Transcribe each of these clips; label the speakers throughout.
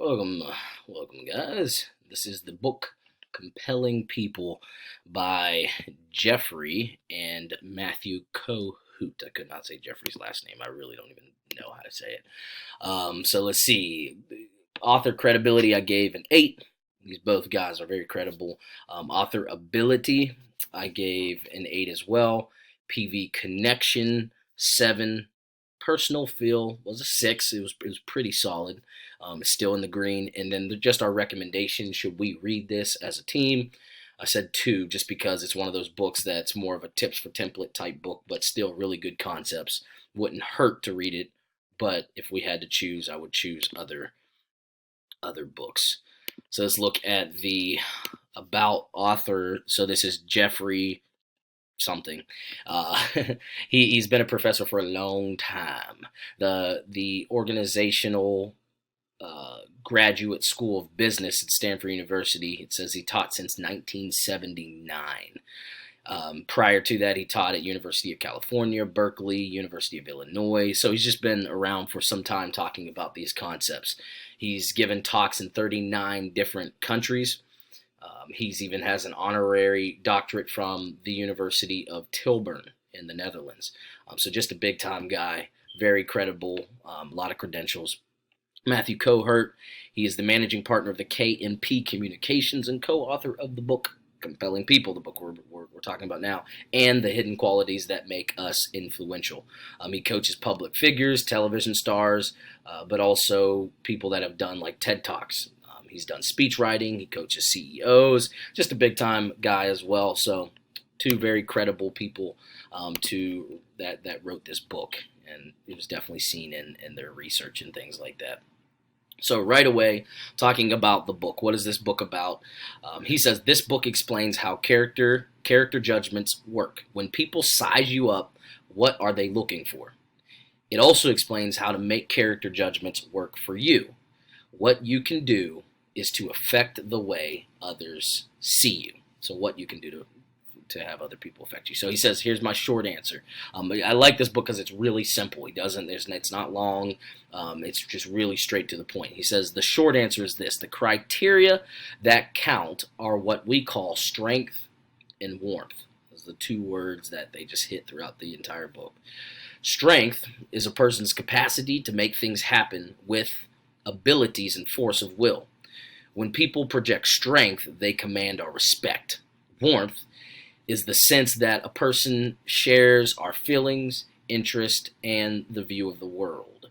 Speaker 1: Welcome, welcome, guys. This is the book Compelling People by Jeffrey and Matthew Kohout. I could not say Jeffrey's last name. I really don't even know how to say it. So let's see. Author credibility, I gave an 8. These both guys are very credible. Author ability, I gave an 8 as well. PV connection, 7. Personal feel was a 6. It was pretty solid. It's still in the green. And then just our recommendation: should we read this as a team? I said 2, just because it's one of those books that's more of a tips for template type book, but still really good concepts. Wouldn't hurt to read it, but if we had to choose, I would choose other books. So let's look at the about author. So this is Jeffrey something. Uh, he's been a professor for a long time. The organizational graduate school of business at Stanford University. It says he taught since 1979. Prior to that, he taught at University of California, Berkeley, University of Illinois. So he's just been around for some time talking about these concepts. He's given talks in 39 different countries. He's even has an honorary doctorate from the University of Tilburg in the Netherlands. So just a big time guy, very credible, a lot of credentials. Matthew Kohout, he is the managing partner of the KNP Communications and co-author of the book Compelling People, the book we're talking about now, and the hidden qualities that make us influential. He coaches public figures, television stars, but also people that have done like TED Talks. He's done speech writing. He coaches CEOs. Just a big time guy as well. So, two very credible people to that wrote this book, and it was definitely seen in their research and things like that. So right away, talking about the book. What is this book about? He says this book explains how character judgments work. When people size you up, what are they looking for? It also explains how to make character judgments work for you. What you can do is to affect the way others see you. So what you can do to have other people affect you. So he says, here's my short answer. I like this book because it's really simple. It's not long. It's just really straight to the point. He says the short answer is this: the criteria that count are what we call strength and warmth. Those are the two words that they just hit throughout the entire book. Strength is a person's capacity to make things happen with abilities and force of will. When people project strength, they command our respect. Warmth is the sense that a person shares our feelings, interest, and the view of the world.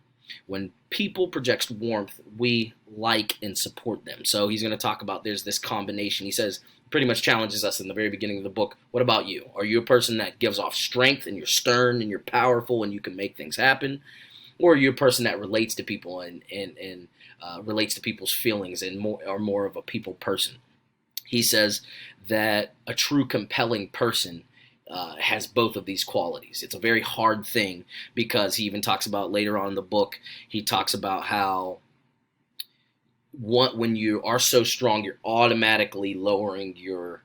Speaker 1: When people project warmth, we like and support them. So he's going to talk about there's this combination. He says, pretty much challenges us in the very beginning of the book. What about you? Are you a person that gives off strength and you're stern and you're powerful and you can make things happen? Or are you a person that relates to people and relates to people's feelings and more of a people person? He says that a true compelling person has both of these qualities. It's a very hard thing because he even talks about later on in the book, he talks about how when you are so strong, you're automatically lowering your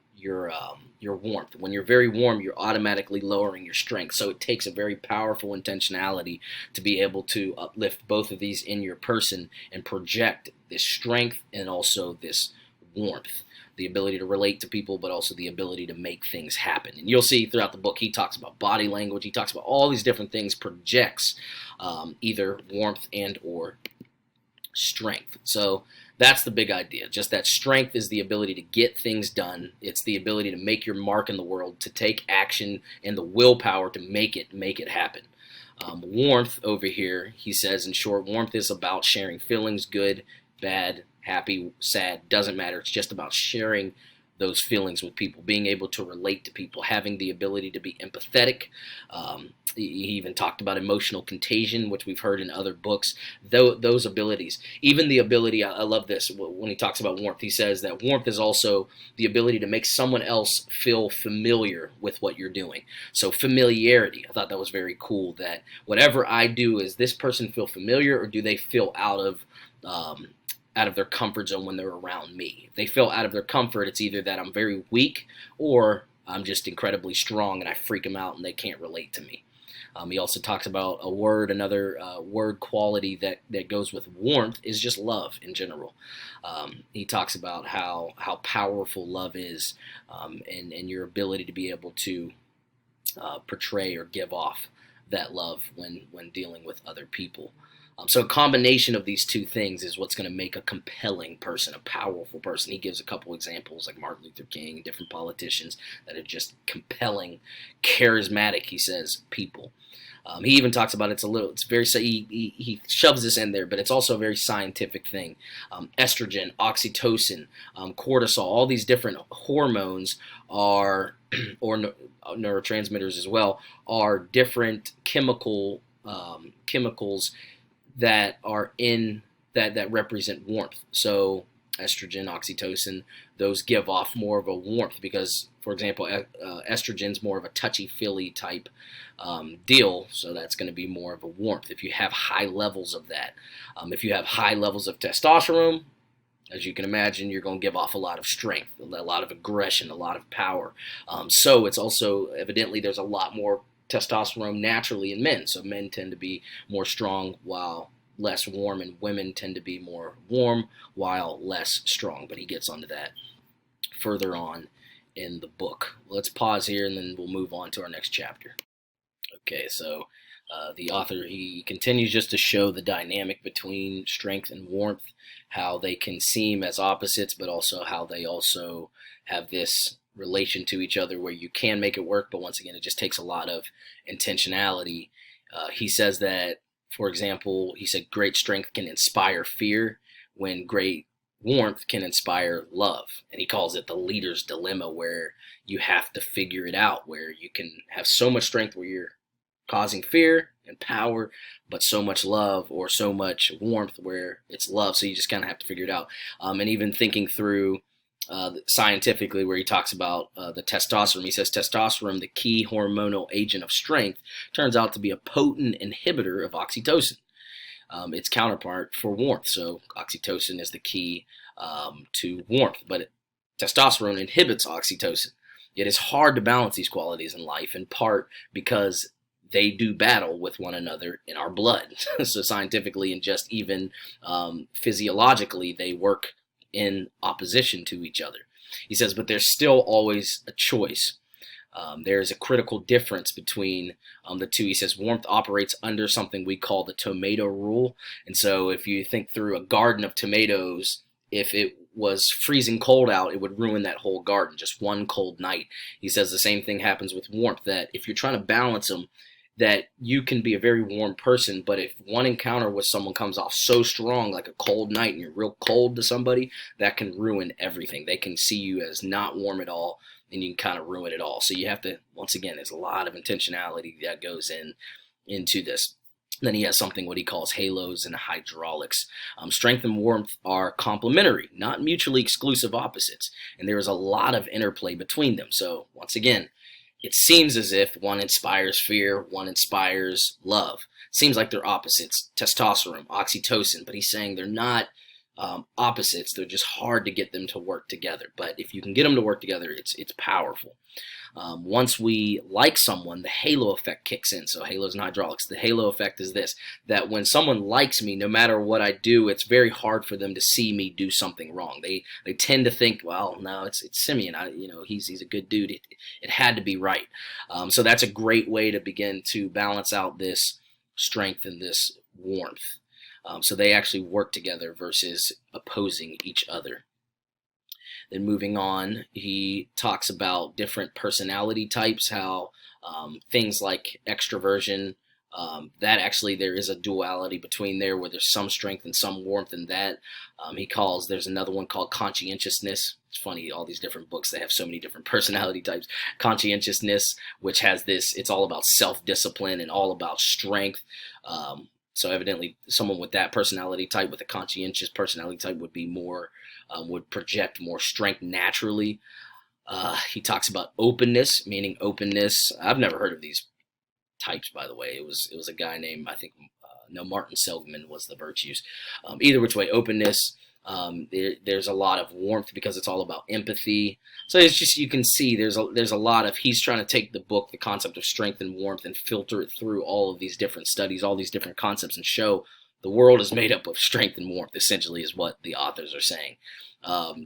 Speaker 1: warmth. When you're very warm, you're automatically lowering your strength. So it takes a very powerful intentionality to be able to uplift both of these in your person and project this strength and also this warmth. The ability to relate to people, but also the ability to make things happen. And you'll see throughout the book, he talks about body language. He talks about all these different things, projects either warmth and or strength. So that's the big idea. Just that strength is the ability to get things done. It's the ability to make your mark in the world, to take action, and the willpower to make it happen. Warmth over here, he says in short, warmth is about sharing feelings, good, bad, happy, sad, doesn't matter. It's just about sharing those feelings with people, being able to relate to people, having the ability to be empathetic. He even talked about emotional contagion, which we've heard in other books. Those abilities, even the ability, I love this, when he talks about warmth, he says that warmth is also the ability to make someone else feel familiar with what you're doing. So familiarity, I thought that was very cool, that whatever I do, is this person feel familiar, or do they feel out of their comfort zone when they're around me? If they feel out of their comfort, it's either that I'm very weak or I'm just incredibly strong and I freak them out and they can't relate to me. He also talks about another word quality that goes with warmth is just love in general. He talks about how powerful love is, and your ability to be able to portray or give off that love when dealing with other people. So a combination of these two things is what's going to make a compelling person, a powerful person. He gives a couple examples like Martin Luther King, different politicians that are just compelling, charismatic, he says, people. He even talks about it's very, he shoves this in there, but it's also a very scientific thing. Estrogen, oxytocin, cortisol, all these different hormones are, or neurotransmitters as well, are different chemicals that are in that represent warmth. So estrogen, oxytocin, those give off more of a warmth because, for example, estrogen's more of a touchy-feely type deal, so that's going to be more of a warmth if you have high levels of that. If you have high levels of testosterone, as you can imagine, you're going to give off a lot of strength, a lot of aggression, a lot of power. So it's also evidently there's a lot more testosterone naturally in men. So men tend to be more strong while less warm, and women tend to be more warm while less strong. But he gets onto that further on in the book. Let's pause here and then we'll move on to our next chapter. Okay, so the author, he continues just to show the dynamic between strength and warmth, how they can seem as opposites, but also how they also have this relation to each other where you can make it work, but once again, it just takes a lot of intentionality. He says that, for example, he said great strength can inspire fear when great warmth can inspire love. And he calls it the leader's dilemma, where you have to figure it out, where you can have so much strength where you're causing fear and power, but so much love or so much warmth where it's love. So you just kind of have to figure it out. And even thinking through scientifically, where he talks about the testosterone, he says testosterone, the key hormonal agent of strength, turns out to be a potent inhibitor of oxytocin, its counterpart for warmth. So oxytocin is the key to warmth, but testosterone inhibits oxytocin. It is hard to balance these qualities in life, in part because they do battle with one another in our blood. So scientifically and just even physiologically, they work in opposition to each other. He says, but there's still always a choice. There's a critical difference between the two. He says warmth operates under something we call the tomato rule. And so if you think through a garden of tomatoes, if it was freezing cold out, it would ruin that whole garden, just one cold night. He says the same thing happens with warmth, that if you're trying to balance them, that you can be a very warm person, but if one encounter with someone comes off so strong, like a cold night, and you're real cold to somebody, that can ruin everything. They can see you as not warm at all, and you can kind of ruin it all. So you have to, once again, there's a lot of intentionality that goes into this. Then he has something what he calls halos and hydraulics. Strength and warmth are complementary, not mutually exclusive opposites, and there is a lot of interplay between them. So once again, it seems as if one inspires fear, one inspires love. Seems like they're opposites, testosterone, oxytocin, but he's saying they're not opposites. They're just hard to get them to work together. But if you can get them to work together, it's powerful. Once we like someone, the halo effect kicks in. So halos and hydraulics. The halo effect is this, that when someone likes me, no matter what I do, it's very hard for them to see me do something wrong. They tend to think, well, no, it's Simeon. He's a good dude. It had to be right. So that's a great way to begin to balance out this strength and this warmth. So they actually work together versus opposing each other. Then moving on, he talks about different personality types, how things like extroversion, that actually there is a duality between there where there's some strength and some warmth in that. There's another one called conscientiousness. It's funny, all these different books, they have so many different personality types. Conscientiousness, which has this, it's all about self-discipline and all about strength. So evidently someone with that personality type, with a conscientious personality type, would be more, would project more strength naturally. He talks about openness, meaning openness. I've never heard of these types, by the way. It was a guy named, Martin Seligman was the virtues. Either which way, openness, There's a lot of warmth because it's all about empathy. So it's just, you can see there's a lot of, he's trying to take the book, the concept of strength and warmth, and filter it through all of these different studies, all these different concepts, and show the world is made up of strength and warmth. Essentially, is what the authors are saying.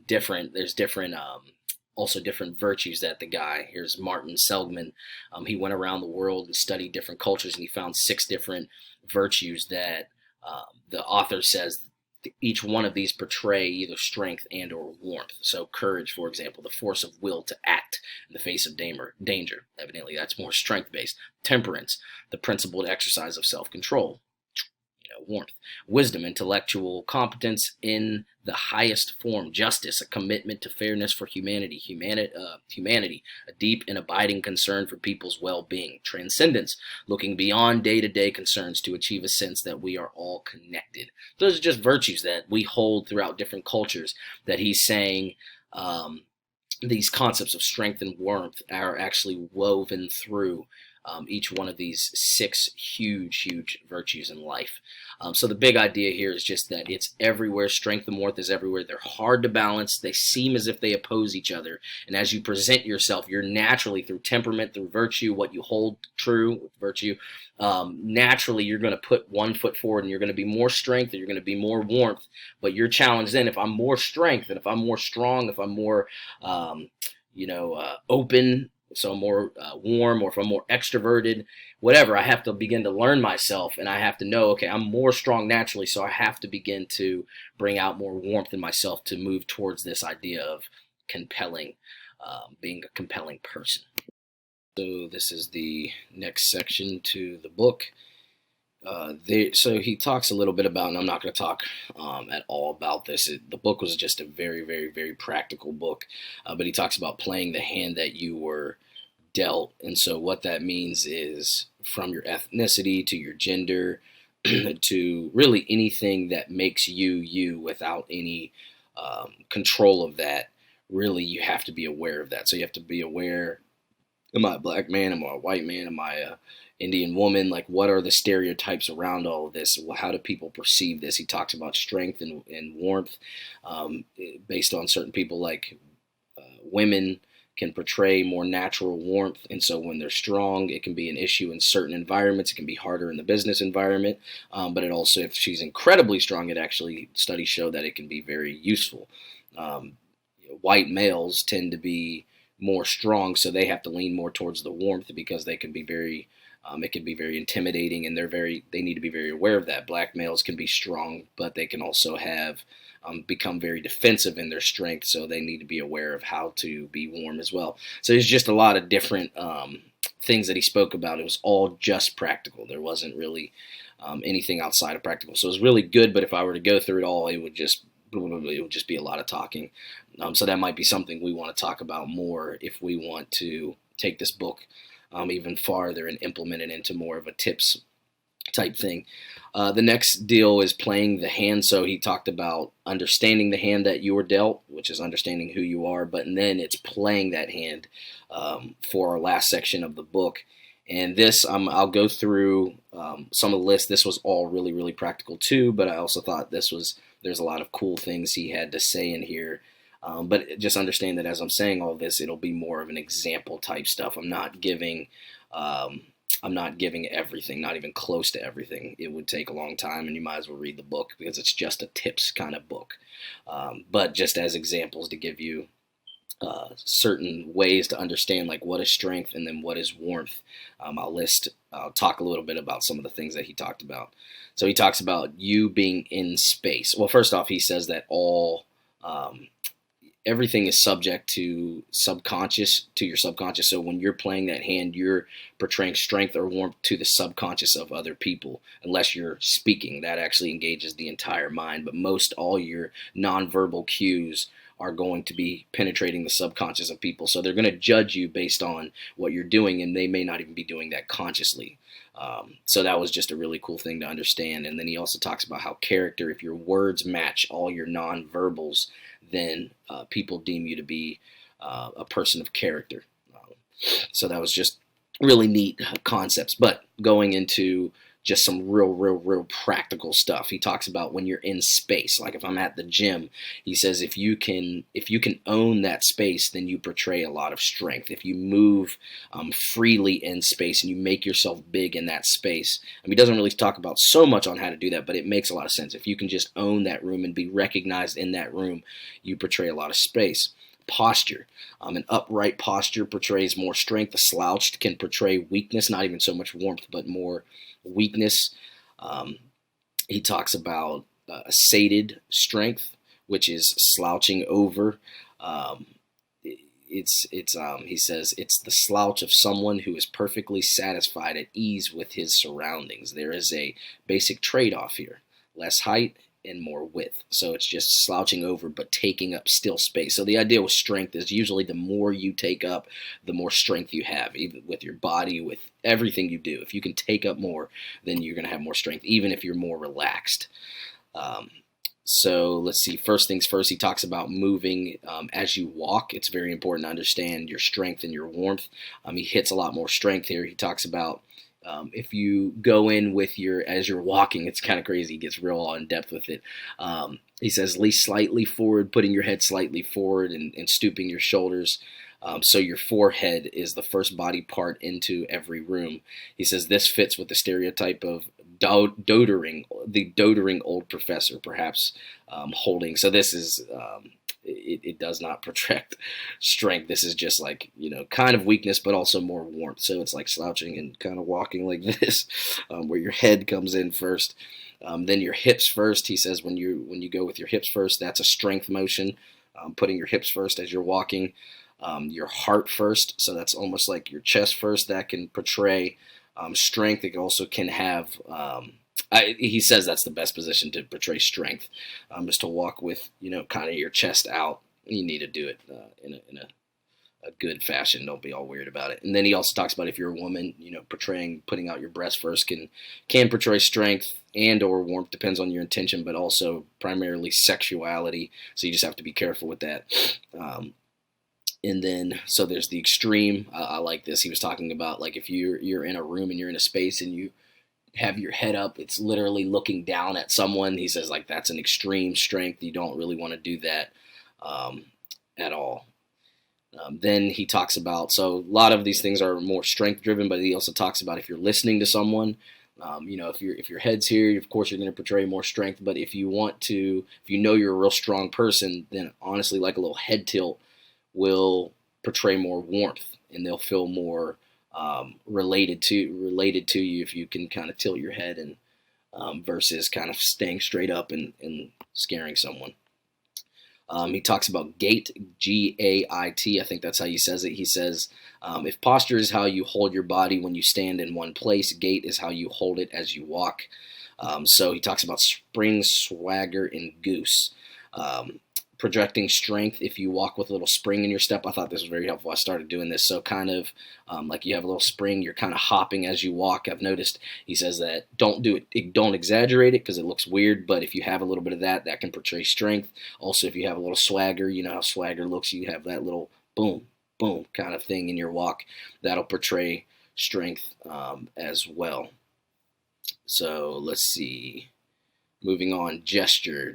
Speaker 1: There's different. Also different virtues that the guy, here's Martin Seligman, he went around the world and studied different cultures, and he found 6 different virtues that the author says each one of these portray either strength and or warmth. So courage, for example, the force of will to act in the face of danger. Evidently, that's more strength-based. Temperance, the principled exercise of self-control. Warmth. Wisdom, intellectual competence in the highest form. Justice, a commitment to fairness for humanity. Humanity, a deep and abiding concern for people's well-being. Transcendence, looking beyond day-to-day concerns to achieve a sense that we are all connected. Those are just virtues that we hold throughout different cultures, that he's saying these concepts of strength and warmth are actually woven through each one of these 6 huge virtues in life. So the big idea here is just that it's everywhere. Strength and warmth is everywhere. They're hard to balance. They seem as if they oppose each other. And as you present yourself, you're naturally, through temperament, through virtue, what you hold true with virtue, naturally you're going to put one foot forward, and you're going to be more strength, or you're going to be more warmth. But you're challenged then, if I'm more strength, and if I'm more strong, if I'm more open, so I'm more warm, or if I'm more extroverted, whatever, I have to begin to learn myself, and I have to know, okay, I'm more strong naturally, so I have to begin to bring out more warmth in myself to move towards this idea of compelling, being a compelling person. So this is the next section to the book. So he talks a little bit about, and I'm not going to talk at all about this. The book was just a very practical book, but he talks about playing the hand that you were dealt. And so what that means is, from your ethnicity to your gender to really anything that makes you you without any control of that, really you have to be aware of that. So you have to be aware, am I a black man? Am I a white man? Am I a Indian woman? Like, what are the stereotypes around all of this? How do people perceive this? He talks about strength and warmth based on certain people, like women can portray more natural warmth, and so when they're strong, it can be an issue in certain environments. It can be harder in the business environment, but it also, if she's incredibly strong, it actually, studies show that it can be very useful. White males tend to be more strong, so they have to lean more towards the warmth because they can be very it can be very intimidating, and they need to be very aware of that. Black males can be strong, but they can also have become very defensive in their strength, so they need to be aware of how to be warm as well. So there's just a lot of different things that he spoke about. It was all just practical. There wasn't really anything outside of practical. So it was really good, but if I were to go through it all, it would just be a lot of talking. So that might be something we want to talk about more if we want to take this book even farther and implement it into more of a tips type thing. The next deal is playing the hand. So he talked about understanding the hand that you were dealt, which is understanding who you are, but then it's playing that hand for our last section of the book. And this, I'll go through some of the list. This was all really practical too, but I also thought there's a lot of cool things he had to say in here. But just understand that as I'm saying all this, it'll be more of an example type stuff. I'm not giving everything, not even close to everything. It would take a long time, and you might as well read the book because it's just a tips kind of book. But just as examples to give you certain ways to understand, like, what is strength and then what is warmth. I'll talk a little bit about some of the things that he talked about. So he talks about you being in space. Well, first off, he says that everything is subject to your subconscious. So when you're playing that hand, you're portraying strength or warmth to the subconscious of other people, unless you're speaking. That actually engages the entire mind. But all your nonverbal cues are going to be penetrating the subconscious of people. So they're going to judge you based on what you're doing, and they may not even be doing that consciously. So that was just a really cool thing to understand. And then he also talks about how character, if your words match all your nonverbals, then people deem you to be a person of character. So that was just really neat concepts. But going into just some real practical stuff. He talks about when you're in space, like if I'm at the gym, he says if you can own that space, then you portray a lot of strength. If you move freely in space and you make yourself big in that space, I mean, he doesn't really talk about so much on how to do that, but it makes a lot of sense. If you can just own that room and be recognized in that room, you portray a lot of space. Posture. An upright posture portrays more strength. A slouched can portray weakness, not even so much warmth, but more weakness. He talks about a sated strength, which is slouching over. He says it's the slouch of someone who is perfectly satisfied at ease with his surroundings. There is a basic trade-off here: less height and more width. So it's just slouching over but taking up still space. So the idea with strength is usually the more you take up, the more strength you have, even with your body, with everything you do. If you can take up more, then you're going to have more strength, even if you're more relaxed. So let's see. First things first, he talks about moving as you walk. It's very important to understand your strength and your warmth. He hits a lot more strength here. He talks about if you go in with as you're walking, it's kind of crazy. He gets real in depth with it. He says, lean slightly forward, putting your head slightly forward and stooping your shoulders. So your forehead is the first body part into every room. He says this fits with the stereotype of doting old professor, perhaps holding. So this is it does not project strength. This is just like, kind of weakness, but also more warmth. So it's like slouching and kind of walking like this, where your head comes in first, then your hips first. He says when you go with your hips first, that's a strength motion, putting your hips first as you're walking. Your heart first, so that's almost like your chest first. That can portray strength. It also can have. He says that's the best position to portray strength, is to walk with kind of your chest out. You need to do it in a good fashion. Don't be all weird about it. And then he also talks about if you're a woman, putting out your breast first can portray strength and or warmth, depends on your intention, but also primarily sexuality. So you just have to be careful with that. And then, so there's the extreme. I like this. He was talking about like if you're in a room and you're in a space and you have your head up, it's literally looking down at someone. He says like that's an extreme strength. You don't really want to do that at all. Then he talks about, so a lot of these things are more strength driven, but he also talks about if you're listening to someone, if your head's here, of course you're going to portray more strength. But if you you're a real strong person, then honestly, like a little head tilt will portray more warmth, and they'll feel more related to you if you can kind of tilt your head and versus kind of staying straight up and scaring someone. He talks about gait, G-A-I-T. I think that's how he says it. He says, if posture is how you hold your body when you stand in one place, gait is how you hold it as you walk. So he talks about spring, swagger, and goose. Projecting strength if you walk with a little spring in your step. I thought this was very helpful. I started doing this. So kind of like you have a little spring, you're kind of hopping as you walk. I've noticed he says that don't do it, don't exaggerate it because it looks weird, but if you have a little bit of that can portray strength. Also, if you have a little swagger, you know how swagger looks, you have that little boom, boom kind of thing in your walk, that'll portray strength as well. So let's see. Moving on, gesture,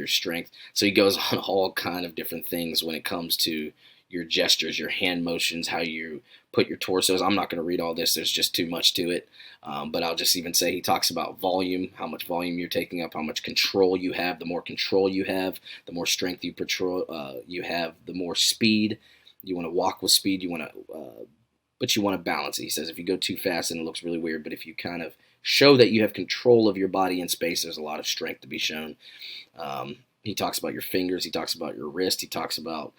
Speaker 1: strength. So he goes on all kind of different things when it comes to your gestures, your hand motions, how you put your torsos. I'm not going to read all this. There's just too much to it. But I'll just even say he talks about volume, how much volume you're taking up, how much control you have. The more control you have, the more strength you have, the more speed. You want to walk with speed. But you want to balance it. He says if you go too fast, then it looks really weird. But if you kind of show that you have control of your body in space, there's a lot of strength to be shown. He talks about your fingers. He talks about your wrist. He talks about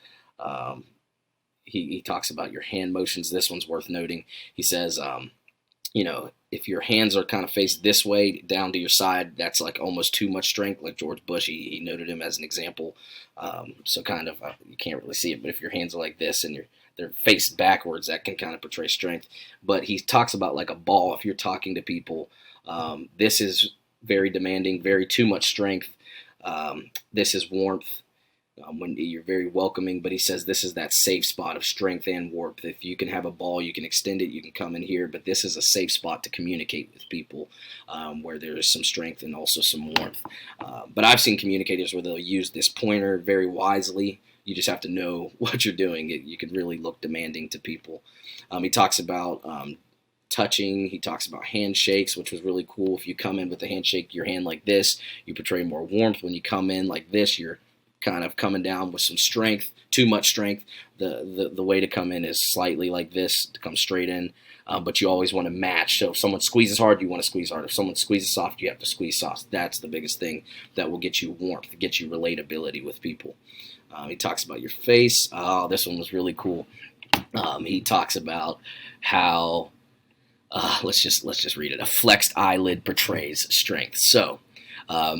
Speaker 1: he talks about your hand motions. This one's worth noting. He says, if your hands are kind of faced this way down to your side, that's like almost too much strength. Like George Bush, he noted him as an example. So kind of you can't really see it, but if your hands are like this and they're faced backwards, that can kind of portray strength. But he talks about like a ball. If you're talking to people, this is very demanding, very too much strength. This is warmth. when you're very welcoming, but he says this is that safe spot of strength and warmth. If you can have a ball, you can extend it, you can come in here, but this is a safe spot to communicate with people, where there's some strength and also some warmth. But I've seen communicators where they'll use this pointer very wisely. You just have to know what you're doing. You can really look demanding to people. He talks about touching. He talks about handshakes, which was really cool. If you come in with a handshake, your hand like this, you portray more warmth. When you come in like this, you're kind of coming down with some strength, too much strength. The way to come in is slightly like this, to come straight in, but you always want to match. So if someone squeezes hard, you want to squeeze hard. If someone squeezes soft, you have to squeeze soft. That's the biggest thing that will get you warmth, get you relatability with people. He talks about your face. Oh, this one was really cool. He talks about how let's just read it. A flexed eyelid portrays strength. So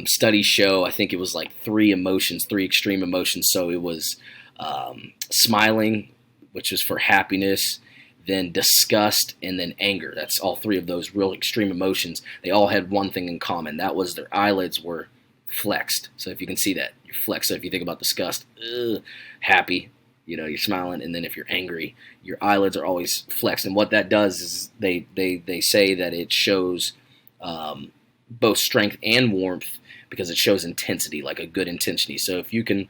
Speaker 1: studies show, I think it was like three extreme emotions. So it was smiling, which is for happiness, then disgust, and then anger. That's all three of those real extreme emotions. They all had one thing in common. That was their eyelids were flexed. So if you can see that, you're flexed. So if you think about disgust, happy, you're smiling, and then if you're angry, your eyelids are always flexed. And what that does is they say that it shows both strength and warmth, because it shows intensity, like a good intensity. So if you can,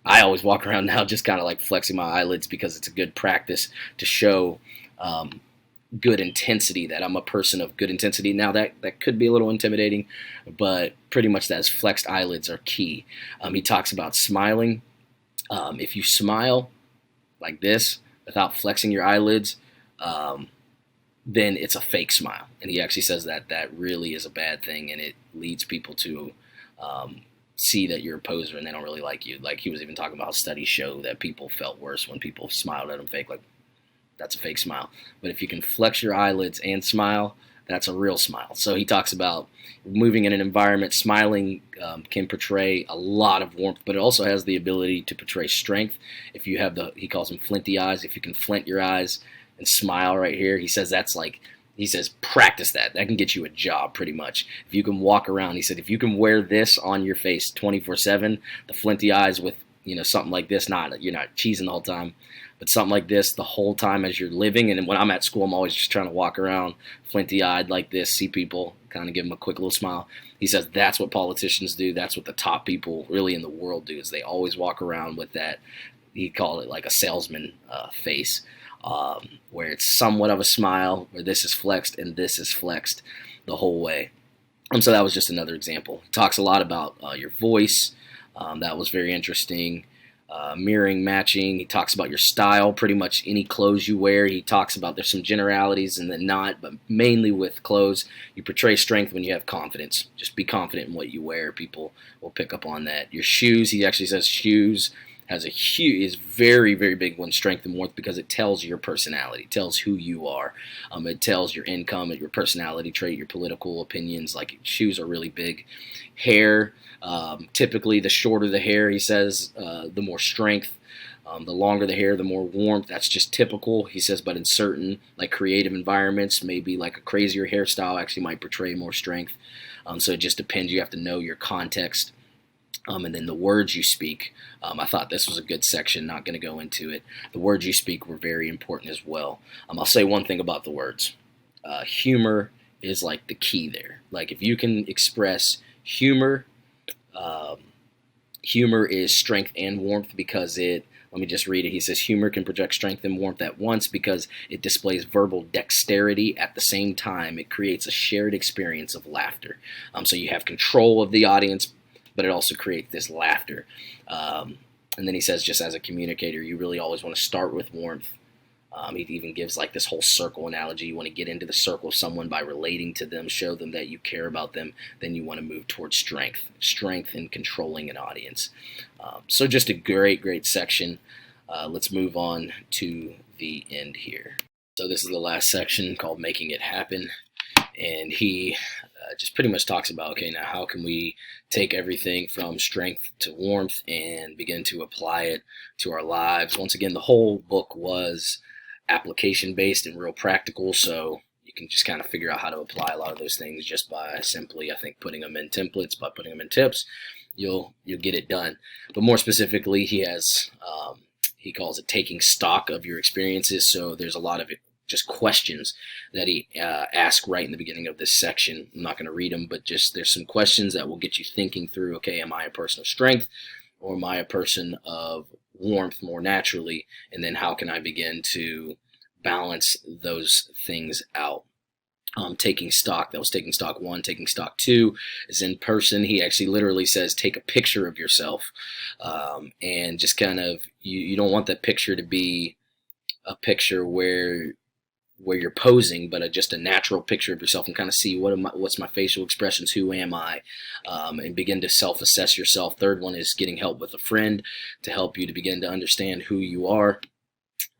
Speaker 1: I always walk around now just kind of like flexing my eyelids, because it's a good practice to show good intensity, that I'm a person of good intensity. Now that could be a little intimidating, but pretty much those flexed eyelids are key. He talks about smiling. If you smile like this without flexing your eyelids, then it's a fake smile. And he actually says that really is a bad thing, and it leads people to see that you're a poser and they don't really like you. Like he was even talking about how studies show that people felt worse when people smiled at them fake, like that's a fake smile. But if you can flex your eyelids and smile, that's a real smile. So he talks about moving in an environment. Smiling can portray a lot of warmth, but it also has the ability to portray strength. If you have he calls them flinty eyes. If you can flint your eyes and smile right here, he says practice that. That can get you a job pretty much. If you can walk around, he said, if you can wear this on your face 24/7, the flinty eyes with something like this, you're not cheesing the whole time, but something like this the whole time as you're living. And when I'm at school, I'm always just trying to walk around flinty-eyed like this, see people, kind of give them a quick little smile. He says that's what politicians do. That's what the top people really in the world do, is they always walk around with that. He called it like a salesman face, where it's somewhat of a smile, where this is flexed and this is flexed the whole way. So that was just another example. He talks a lot about your voice. That was very interesting. Mirroring, matching. He talks about your style, pretty much any clothes you wear. He talks about there's some generalities and then not, but mainly with clothes, you portray strength when you have confidence. Just be confident in what you wear. People will pick up on that. Your shoes, he actually says shoes is very, very big one, strength and warmth, because it tells your personality, it tells who you are. It tells your income, your personality trait, your political opinions. Like shoes are really big. Hair, typically the shorter the hair, he says, the more strength. The longer the hair, the more warmth. That's just typical, he says, but in certain like creative environments, maybe like a crazier hairstyle actually might portray more strength. So it just depends. You have to know your context. And then the words you speak. I thought this was a good section, not going to go into it. The words you speak were very important as well. I'll say one thing about the words. Humor is like the key there. Like if you can express humor, humor is strength and warmth, because let me just read it. He says, humor can project strength and warmth at once because it displays verbal dexterity. At the same time, it creates a shared experience of laughter. So you have control of the audience, but it also creates this laughter. And then he says, just as a communicator, you really always want to start with warmth. He even gives like this whole circle analogy. You want to get into the circle of someone by relating to them, show them that you care about them. Then you want to move towards strength in controlling an audience. So just a great, great section. Let's move on to the end here. So this is the last section called Making It Happen. And he just pretty much talks about, okay, now how can we take everything from strength to warmth and begin to apply it to our lives. Once again, the whole book was application based and real practical, so you can just kind of figure out how to apply a lot of those things just by simply, I think, putting them in templates, by putting them in tips. you'll get it done. But more specifically, he calls it taking stock of your experiences. So there's a lot of just questions that he asks right in the beginning of this section. I'm not going to read them, but just there's some questions that will get you thinking through, okay, am I a person of strength, or am I a person of warmth more naturally? And then how can I begin to balance those things out? Taking stock, that was taking stock 1. Taking stock 2 is in person. He actually literally says take a picture of yourself, and just kind of, you don't want that picture to be a picture where you're posing, but just a natural picture of yourself, and kind of see what's my facial expressions, who am I, and begin to self-assess yourself. Third one is getting help with a friend to help you to begin to understand who you are.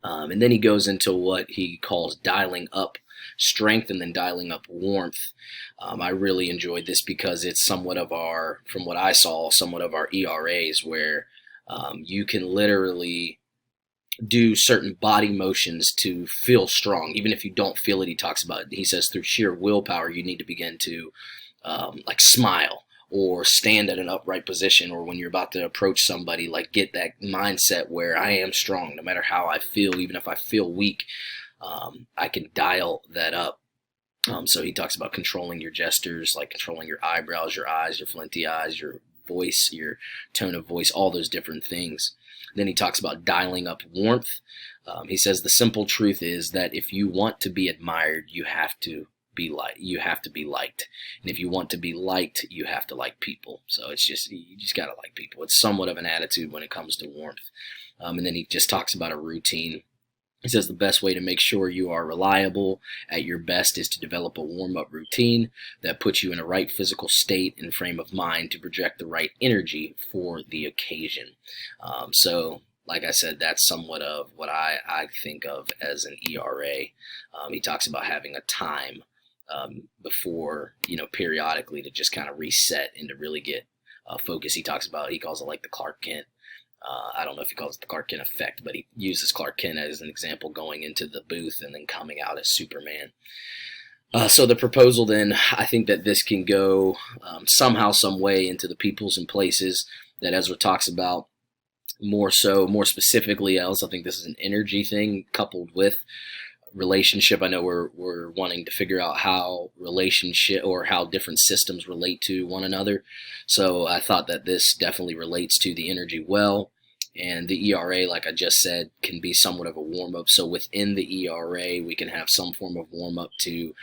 Speaker 1: And then he goes into what he calls dialing up strength and then dialing up warmth. I really enjoyed this because it's somewhat of from what I saw, somewhat of our ERAs, where you can literally do certain body motions to feel strong, even if you don't feel it. He says through sheer willpower, you need to begin to like smile, or stand at an upright position, or when you're about to approach somebody, like get that mindset where I am strong no matter how I feel. Even if I feel weak, I can dial that up. So he talks about controlling your gestures, like controlling your eyebrows, your eyes, your flinty eyes, your voice, your tone of voice, all those different things. Then he talks about dialing up warmth. He says the simple truth is that if you want to be admired, you have to be liked, and if you want to be liked, you have to like people. So you just gotta like people. It's somewhat of an attitude when it comes to warmth. And then he just talks about a routine. He says the best way to make sure you are reliable at your best is to develop a warm-up routine that puts you in a right physical state and frame of mind to project the right energy for the occasion. So like I said, that's somewhat of what I think of as an ERA. He talks about having a time before, periodically, to just kind of reset and to really get focus. He calls it like the Clark Kent. I don't know if he calls it the Clark Kent effect, but he uses Clark Kent as an example, going into the booth and then coming out as Superman. So the proposal then, I think that this can go somehow, some way into the peoples and places that Ezra talks about. More specifically, I also think this is an energy thing coupled with relationship. I know we're wanting to figure out how relationship, or how different systems relate to one another. So I thought that this definitely relates to the energy well. And the ERA, like I just said, can be somewhat of a warm-up. So within the ERA, we can have some form of warm-up to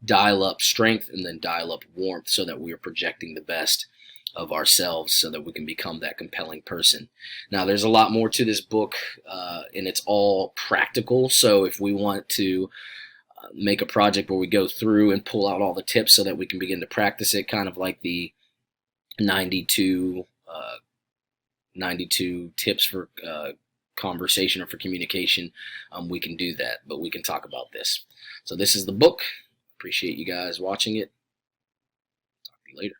Speaker 1: dial up strength and then dial up warmth, so that we are projecting the best of ourselves, so that we can become that compelling person. Now, there's a lot more to this book, and it's all practical. So if we want to make a project where we go through and pull out all the tips so that we can begin to practice it, kind of like the 92 tips for conversation or for communication, we can do that, but we can talk about this. So this is the book. Appreciate you guys watching it. Talk to you later.